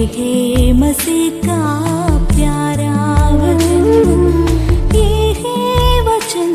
है मसीह का प्यारा वचन, ये है वचन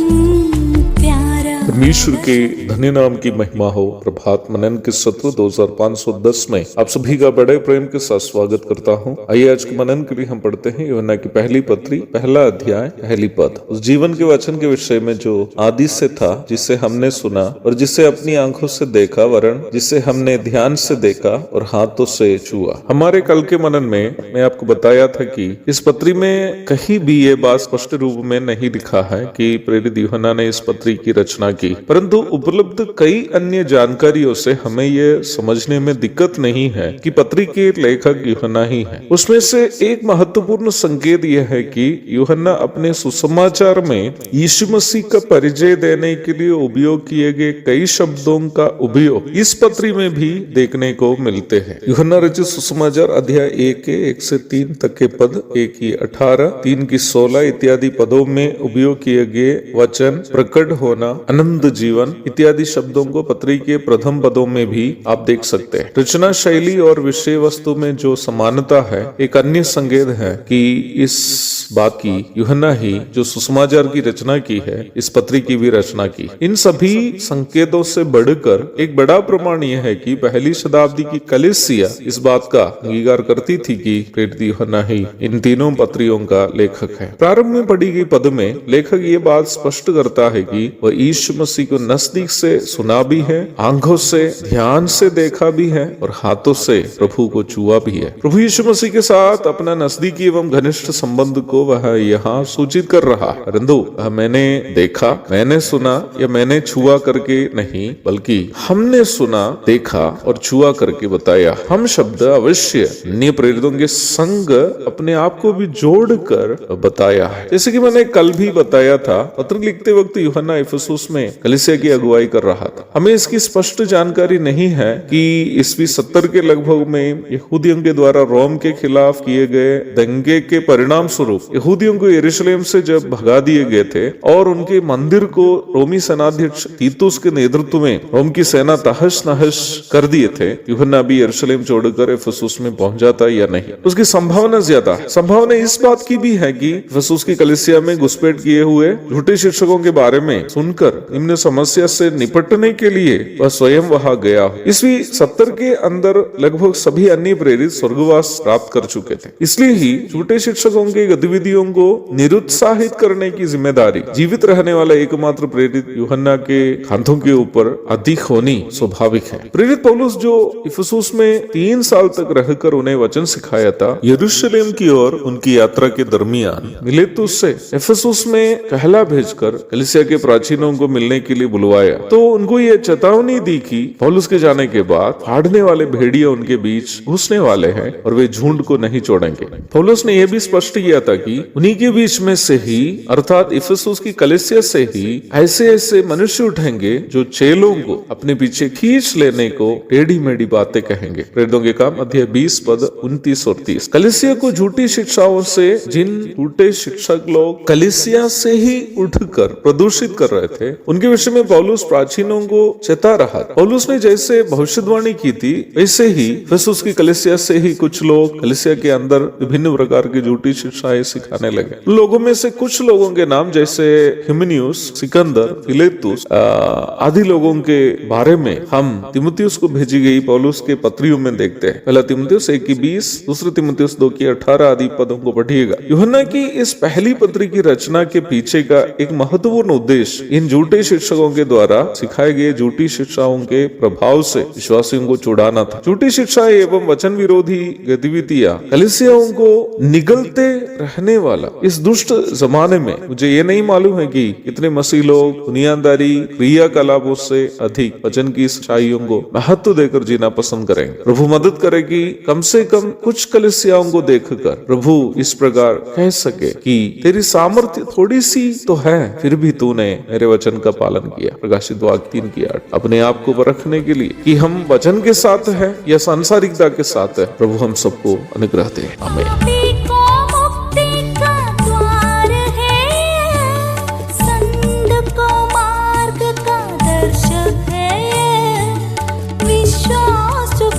प्यारा। परमेश्वर के धन्य नाम की महिमा हो। प्रभात मनन के सत्र 2510 में आप सभी का बड़े प्रेम के साथ स्वागत करता हूँ। आइए आज के मनन के लिए हम पढ़ते हैं यूहन्ना की पहली पत्री, पहला अध्याय, पहली पद। उस जीवन के वचन के विषय में जो आदि से था, जिसे हमने सुना और जिसे अपनी आंखों से देखा, वरन जिसे हमने ध्यान से देखा और हाथों से छुआ। हमारे कल के मनन में मैं आपको बताया था कि इस पत्री में कहीं भी ये बात स्पष्ट रूप में नहीं लिखा है कि प्रेरित यूहन्ना ने इस पत्री की रचना की, परंतु उपलब्ध कई अन्य जानकारियों से हमें यह समझने में दिक्कत नहीं है कि पत्री के लेखक यूहन्ना ही है। उसमें से एक महत्वपूर्ण संकेत यह है कि यूहन्ना अपने सुसमाचार में यीशु मसीह का परिचय देने के लिए उपयोग किए गए कई शब्दों का उपयोग इस पत्री में भी देखने को मिलते हैं। यूहन्ना रचित सुसमाचार अध्याय 1 के 1 से 3 तक के पद, 1 की 18, 3 की 16 इत्यादि पदों में उपयोग किए गए वचन, प्रकट होना, अनंत जीवन इत्यादि शब्दों को पत्री के प्रथम पदों में भी आप देख सकते हैं। रचना शैली और विषय वस्तु में जो समानता है, एक अन्य संकेत है कि इस बात की यूहन्ना ही जो सुसमाचार की रचना की है, इस पत्री की भी रचना की। इन सभी संकेतों से बढ़कर एक बड़ा प्रमाण यह है कि पहली शताब्दी की कलीसिया इस बात का अंगीकार करती थी कि प्रेरित यूहन्ना ही इन तीनों पत्रियों का लेखक है। प्रारंभ में पढ़ी गई पद में लेखक ये बात स्पष्ट करता है कि वह यीशु मसीह को नजदीक से सुना भी है, आंखों से ध्यान से देखा भी है और हाथों से प्रभु को छुआ भी है। प्रभु यीशु मसीह के साथ अपना नजदीकी एवं घनिष्ठ संबंध को वह यहाँ सूचित कर रहा है, परंतु मैंने देखा, मैंने सुना या मैंने छुआ करके नहीं, बल्कि हमने सुना, देखा और छुआ करके बताया। हम शब्द अवश्य अन्य प्रेरितों के संग अपने आप को भी जोड़कर बताया है। जैसे कि मैंने कल भी बताया था, पत्र लिखते वक्त यूहन्ना इफिसुस में कलीसिया की अगुवाई कर रहा था। हमें इसकी स्पष्ट जानकारी नहीं है कि ईस्वी 70 के लगभग में यहूदियों के द्वारा रोम के खिलाफ किए गए दंगे के परिणाम स्वरूप यहूदियों को यरूशलेम से जब भगा दिए गए थे और उनके मंदिर को रोमी सेनाध्यक्ष तीतुस के नेतृत्व में रोम की सेना तहस नहस कर दिए थे, यूहन्ना भी यरूशलेम छोड़कर इफिसुस में पहुंच जाता या नहीं, उसकी संभावना ज्यादा है। संभावना इस बात की भी है कि इफिसुस की कलीसिया में घुसपैठ किए हुए झूठे शिक्षकों के बारे में सुनकर निम्न समस्या से निपटने के लिए वह स्वयं वहां गया। ईस्वी 70 के अंदर लगभग सभी अन्य प्रेरित स्वर्गवास प्राप्त कर चुके थे, इसलिए ही झूठे शिक्षकों की गतिविधियों को निरुत्साहित करने की जिम्मेदारी जीवित रहने वाला एकमात्र प्रेरित यूहन्ना के हाथों के ऊपर अधिक होनी स्वाभाविक है। प्रेरित पौलुस जो इफिसुस में 3 साल तक रहकर उन्हें वचन सिखाया था, यरूशलेम की ओर उनकी यात्रा के दरमियान मिलेतुस से इफिसुस में कहला भेजकर कलीसिया के प्राचीनों को मिलने के लिए बुलवाया, तो उनको ये चेतावनी दी कि पौलुस के जाने के बाद फाड़ने वाले भेड़िया उनके बीच घुसने वाले हैं और वे झुंड को नहीं छोड़ेंगे। पौलुस ने यह भी स्पष्ट किया था कि उन्हीं के बीच में से ही, अर्थात इफिसुस की कलीसिया से ही ऐसे ऐसे मनुष्य उठेंगे जो चेलों को अपने पीछे खींच लेने को टेढ़ी मेढ़ी बातें कहेंगे। प्रेरितों के काम अध्याय 20 पद 29 और 30। कलीसिया को झूठी शिक्षाओं से जिन झूठे शिक्षक लोग कलीसिया से ही उठकर प्रदूषित कर रहे थे, उनके विषय में पौलुस प्राचीनों को चेता रहा। पौलुस ने जैसे भविष्यवाणी की थी, वैसे ही इफिसुस की कलीसिया से ही कुछ लोग कलीसिया के अंदर विभिन्न प्रकार की झूठी शिक्षाएं सिखाने लगे। लोगों में से कुछ लोगों के नाम जैसे हिमेनियुस, सिकंदर, फिलेतुस आदि लोगों के बारे में हम तीमुथियुस को भेजी गई पौलुस के पत्रियों में देखते हैं। पहला तीमुथियुस 1 की 20, दूसरे तीमुथियुस 2 की 18 आदि पदों को पढ़िएगा। यूहन्ना की इस पहली पत्री की रचना के पीछे का एक महत्वपूर्ण उद्देश्य इन झूठे शिक्षकों के द्वारा सिखाए गए झूठी शिक्षाओं के प्रभाव से विश्वासियों को छुड़ाना था। झूठी शिक्षाएं एवं वचन विरोधी गतिविधियां कलीसियाओं को निगलते रहने वाला इस दुष्ट जमाने में, मुझे ये नहीं मालूम है कि कितने मसीह लोग दुनियादारी क्रियाकलापों से अधिक वचन की सच्चाइयों को महत्व देकर जीना पसंद करेंगे। प्रभु मदद करे कि कम से कम कुछ कलीसियाओं को देखकर प्रभु इस प्रकार कह सके कि तेरी सामर्थ्य थोड़ी सी तो है, फिर भी तूने मेरे वचन का पालन किया। प्रकाशित वाक्य 3 की 8। अपने आप को परखने के लिए कि हम वचन के साथ है या सांसारिकता के साथ है, प्रभु हम सबको अनुग्रह दे। आमीन।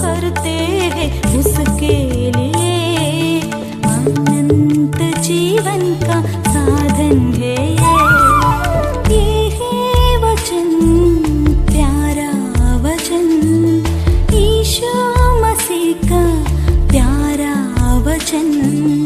करते हैं उसके लिए वचन